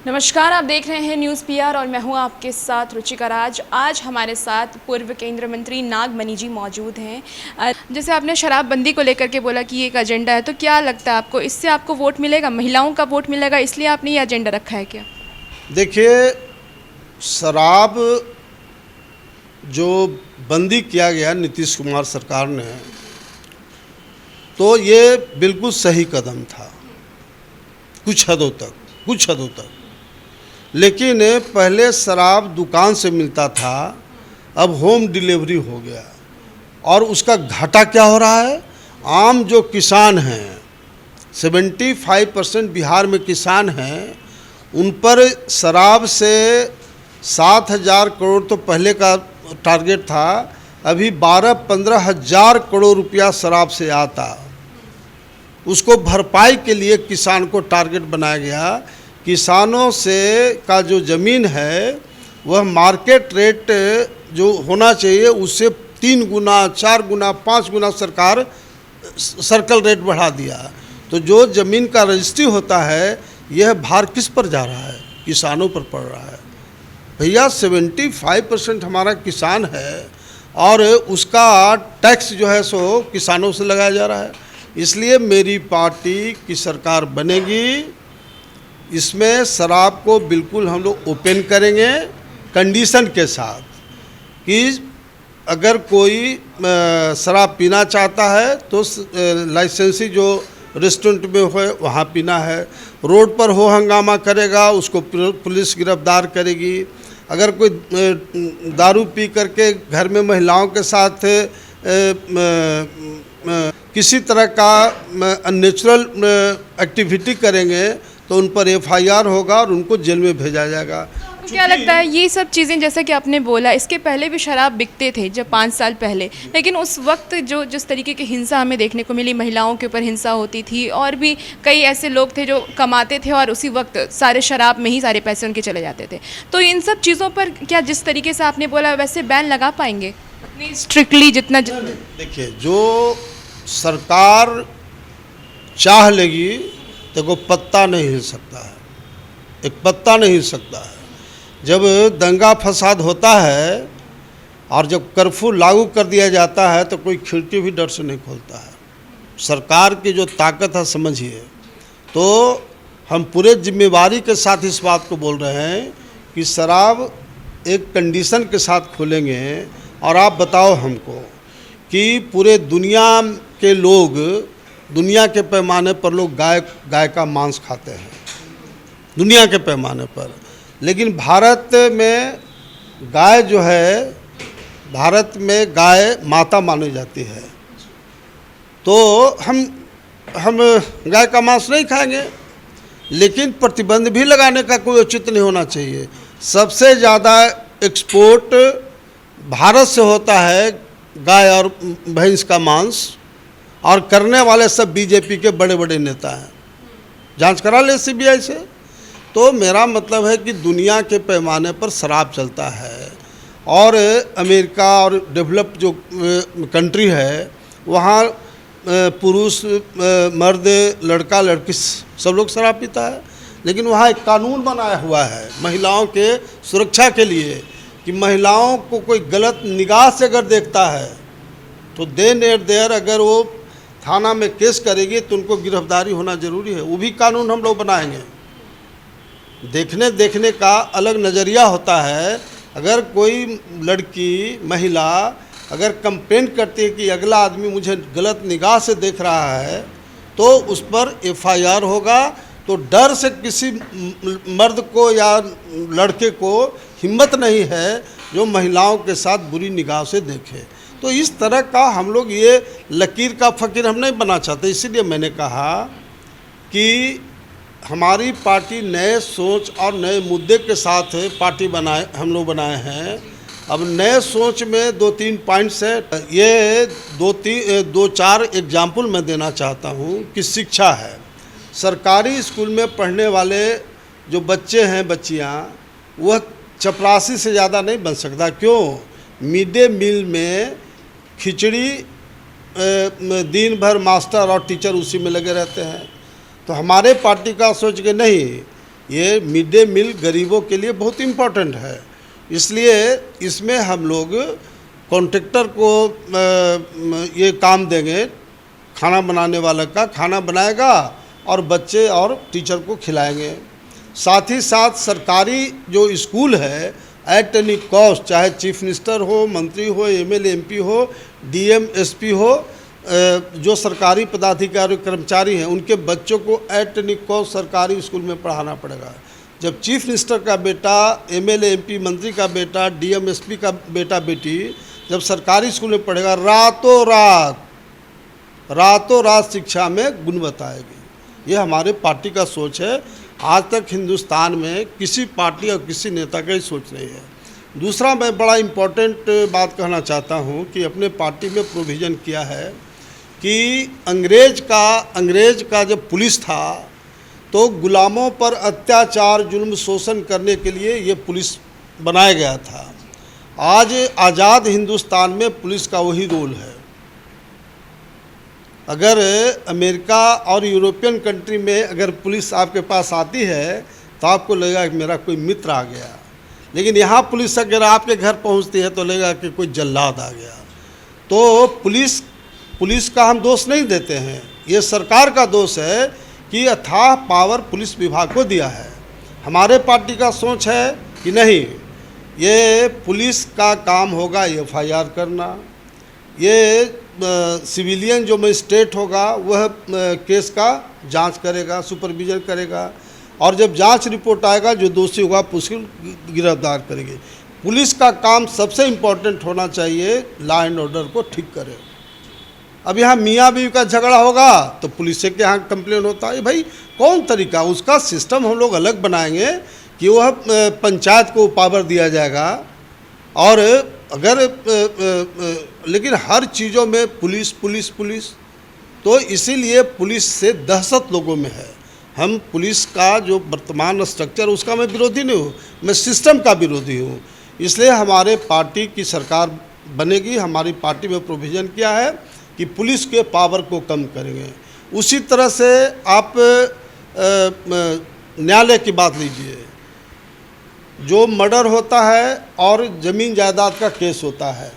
नमस्कार, आप देख रहे हैं न्यूज़ पीआर और मैं हूं आपके साथ रुचिका राज। आज हमारे साथ पूर्व केंद्रीय मंत्री नागमणि जी मौजूद हैं। जैसे आपने शराबबंदी को लेकर के बोला कि ये एक एजेंडा है, तो क्या लगता है आपको इससे आपको वोट मिलेगा, महिलाओं का वोट मिलेगा, इसलिए आपने ये एजेंडा रखा है क्या? देखिए, शराब जो बंदी किया गया नीतीश कुमार सरकार ने, तो ये बिल्कुल सही कदम था कुछ हदों तक। लेकिन पहले शराब दुकान से मिलता था, अब होम डिलीवरी हो गया और उसका घाटा क्या हो रहा है? आम जो किसान हैं, 75% बिहार में किसान हैं, उन पर शराब से 7,000 करोड़ तो पहले का टारगेट था, अभी 12-15 हज़ार करोड़ रुपया शराब से आता। उसको भरपाई के लिए किसान को टारगेट बनाया गया। किसानों से का जो ज़मीन है वह मार्केट रेट जो होना चाहिए उससे 3 गुना, 4 गुना, 5 गुना सरकार सर्कल रेट बढ़ा दिया। तो जो ज़मीन का रजिस्ट्री होता है, यह भार किस पर जा रहा है? किसानों पर पड़ रहा है। भैया 75% हमारा किसान है और उसका टैक्स जो है सो किसानों से लगाया जा रहा है। इसलिए मेरी पार्टी की सरकार बनेगी, इसमें शराब को बिल्कुल हम लोग ओपन करेंगे कंडीशन के साथ कि अगर कोई शराब पीना चाहता है तो लाइसेंसी जो रेस्टोरेंट में हो वहाँ पीना है। रोड पर हो हंगामा करेगा उसको पुलिस गिरफ्तार करेगी। अगर कोई दारू पी करके घर में महिलाओं के साथ किसी तरह का अननेचुरल एक्टिविटी करेंगे तो उन पर FIR होगा और उनको जेल में भेजा जाएगा। तो क्या लगता है ये सब चीज़ें, जैसे कि आपने बोला, इसके पहले भी शराब बिकते थे जब 5 साल पहले, लेकिन उस वक्त जो जिस तरीके की हिंसा हमें देखने को मिली, महिलाओं के ऊपर हिंसा होती थी और भी कई ऐसे लोग थे जो कमाते थे और उसी वक्त सारे शराब में ही सारे पैसे उनके चले जाते थे। तो इन सब चीज़ों पर क्या जिस तरीके से आपने बोला वैसे बैन लगा पाएंगे स्ट्रिक्टली जितना? देखिए, जो सरकार चाह लेगी तो को पत्ता नहीं हिल सकता है, एक पत्ता नहीं हिल सकता है। जब दंगा फसाद होता है और जब कर्फ्यू लागू कर दिया जाता है तो कोई खिड़की भी डर से नहीं खोलता है। सरकार की जो ताकत है समझिए। तो हम पूरे जिम्मेवारी के साथ इस बात को बोल रहे हैं कि शराब एक कंडीशन के साथ खोलेंगे। और आप बताओ हमको कि पूरे दुनिया के लोग, दुनिया के पैमाने पर लोग गाय का मांस खाते हैं, दुनिया के पैमाने पर, लेकिन भारत में गाय जो है, भारत में गाय माता मानी जाती है। तो हम गाय का मांस नहीं खाएंगे, लेकिन प्रतिबंध भी लगाने का कोई औचित्य नहीं होना चाहिए। सबसे ज़्यादा एक्सपोर्ट भारत से होता है गाय और भैंस का मांस, और करने वाले सब बीजेपी के बड़े बड़े नेता हैं। जांच करा ले CBI से। तो मेरा मतलब है कि दुनिया के पैमाने पर शराब चलता है और अमेरिका और डेवलप्ड जो कंट्री है वहाँ पुरुष, मर्द, लड़का, लड़की सब लोग शराब पीता है। लेकिन वहाँ एक कानून बनाया हुआ है महिलाओं के सुरक्षा के लिए कि महिलाओं को कोई गलत निगाह से अगर देखता है तो देन एट देयर अगर वो थाना में केस करेगी तो उनको गिरफ्तारी होना जरूरी है। वो भी कानून हम लोग बनाएंगे। देखने का अलग नज़रिया होता है। अगर कोई लड़की, महिला अगर कंप्लेंट करती है कि अगला आदमी मुझे गलत निगाह से देख रहा है तो उस पर FIR होगा। तो डर से किसी मर्द को या लड़के को हिम्मत नहीं है जो महिलाओं के साथ बुरी निगाह से देखे। तो इस तरह का हम लोग ये लकीर का फ़कीर हम नहीं बना चाहते। इसीलिए मैंने कहा कि हमारी पार्टी नए सोच और नए मुद्दे के साथ पार्टी हम लोग बनाए हैं। अब नए सोच में 2-3 पॉइंट्स है। ये 2-4 एग्जाम्पल मैं देना चाहता हूँ कि शिक्षा है। सरकारी स्कूल में पढ़ने वाले जो बच्चे हैं, बच्चियाँ, वह चपरासी से ज़्यादा नहीं बन सकता। क्यों? मिड डे मील में खिचड़ी दिन भर मास्टर और टीचर उसी में लगे रहते हैं। तो हमारे पार्टी का सोच के नहीं, ये मिड डे मील गरीबों के लिए बहुत इम्पोर्टेंट है। इसलिए इसमें हम लोग कॉन्ट्रैक्टर को ये काम देंगे, खाना बनाने वाले का खाना बनाएगा और बच्चे और टीचर को खिलाएंगे। साथ ही साथ सरकारी जो स्कूल है एट एनी कॉस्ट, चाहे चीफ मिनिस्टर हो, मंत्री हो, एमएलए एमपी हो, डीएम एसपी हो, जो सरकारी पदाधिकारी कर्मचारी हैं उनके बच्चों को एट एनी कॉस्ट सरकारी स्कूल में पढ़ाना पड़ेगा। जब चीफ मिनिस्टर का बेटा, एमएलए एमपी मंत्री का बेटा, डीएम एसपी का बेटा बेटी जब सरकारी स्कूल में पढ़ेगा, रातों रात शिक्षा में गुणवत्ता आएगी। ये हमारे पार्टी का सोच है। आज तक हिंदुस्तान में किसी पार्टी और किसी नेता का ही सोच नहीं है। दूसरा, मैं बड़ा इम्पोर्टेंट बात कहना चाहता हूँ कि अपने पार्टी में प्रोविज़न किया है कि अंग्रेज का जब पुलिस था तो गुलामों पर अत्याचार, जुल्म, शोषण करने के लिए ये पुलिस बनाया गया था। आज आज़ाद हिंदुस्तान में पुलिस का वही रोल है। अगर अमेरिका और यूरोपियन कंट्री में अगर पुलिस आपके पास आती है तो आपको लगेगा कि मेरा कोई मित्र आ गया, लेकिन यहाँ पुलिस अगर आपके घर पहुँचती है तो लगेगा कि कोई जल्लाद आ गया। तो पुलिस का हम दोष नहीं देते हैं, ये सरकार का दोष है कि अथाह पावर पुलिस विभाग को दिया है। हमारे पार्टी का सोच है कि नहीं, ये पुलिस का काम होगा एफआईआर करना, ये सिविलियन जो मजिस्ट्रेट होगा वह केस का जांच करेगा, सुपरविजन करेगा, और जब जांच रिपोर्ट आएगा जो दोषी होगा उसको गिरफ्तार करेंगे। पुलिस का काम सबसे इम्पोर्टेंट होना चाहिए, लॉ एंड ऑर्डर को ठीक करे। अब यहाँ मियाँ बीवी का झगड़ा होगा तो पुलिस के यहाँ कंप्लेन होता है। भाई कौन तरीका, उसका सिस्टम हम लोग अलग बनाएंगे कि वह पंचायत को पावर दिया जाएगा। और अगर लेकिन हर चीज़ों में पुलिस, तो इसीलिए पुलिस से दहशत लोगों में है। हम पुलिस का जो वर्तमान स्ट्रक्चर उसका मैं विरोधी नहीं हूँ, मैं सिस्टम का विरोधी हूँ। इसलिए हमारे पार्टी की सरकार बनेगी, हमारी पार्टी में प्रोविज़न किया है कि पुलिस के पावर को कम करेंगे। उसी तरह से आप न्यायालय की बात लीजिए, जो मर्डर होता है और ज़मीन जायदाद का केस होता है,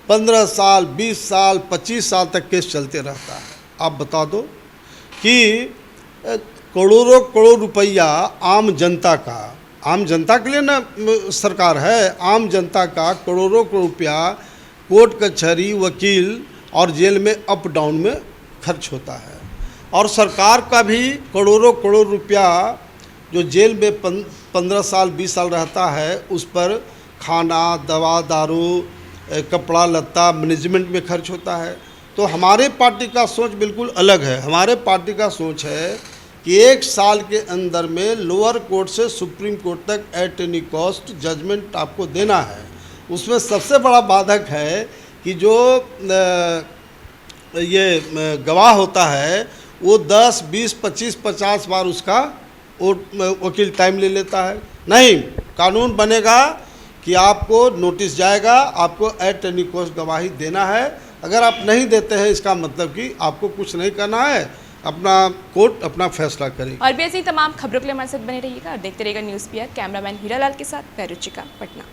15 साल, 20 साल, 25 साल तक केस चलते रहता है। आप बता दो कि करोड़ों रुपया आम जनता के लिए ना सरकार है, आम जनता का करोड़ों रुपया कोर्ट कचहरी, वकील और जेल में अप डाउन में खर्च होता है। और सरकार का भी करोड़ों रुपया जो जेल में 15 साल 20 साल रहता है उस पर खाना, दवा, दारू, कपड़ा लत्ता, मैनेजमेंट में खर्च होता है। तो हमारे पार्टी का सोच बिल्कुल अलग है। हमारे पार्टी का सोच है कि 1 साल के अंदर में लोअर कोर्ट से सुप्रीम कोर्ट तक एट एनी कॉस्ट जजमेंट आपको देना है। उसमें सबसे बड़ा बाधक है कि जो ये गवाह होता है वो 10, 20, 25, 50 बार उसका वकील टाइम ले लेता है। नहीं, कानून बनेगा कि आपको नोटिस जाएगा, आपको एट एनी कॉस्ट गवाही देना है। अगर आप नहीं देते हैं इसका मतलब कि आपको कुछ नहीं करना है, अपना कोर्ट अपना फैसला करेगी। और भी ऐसी तमाम खबरों के लिए हमारे साथ बने रहिएगा और देखते रहिएगा न्यूज़ पीआर। कैमरामैन हीरालाल के साथ मैं रुचिका, पटना।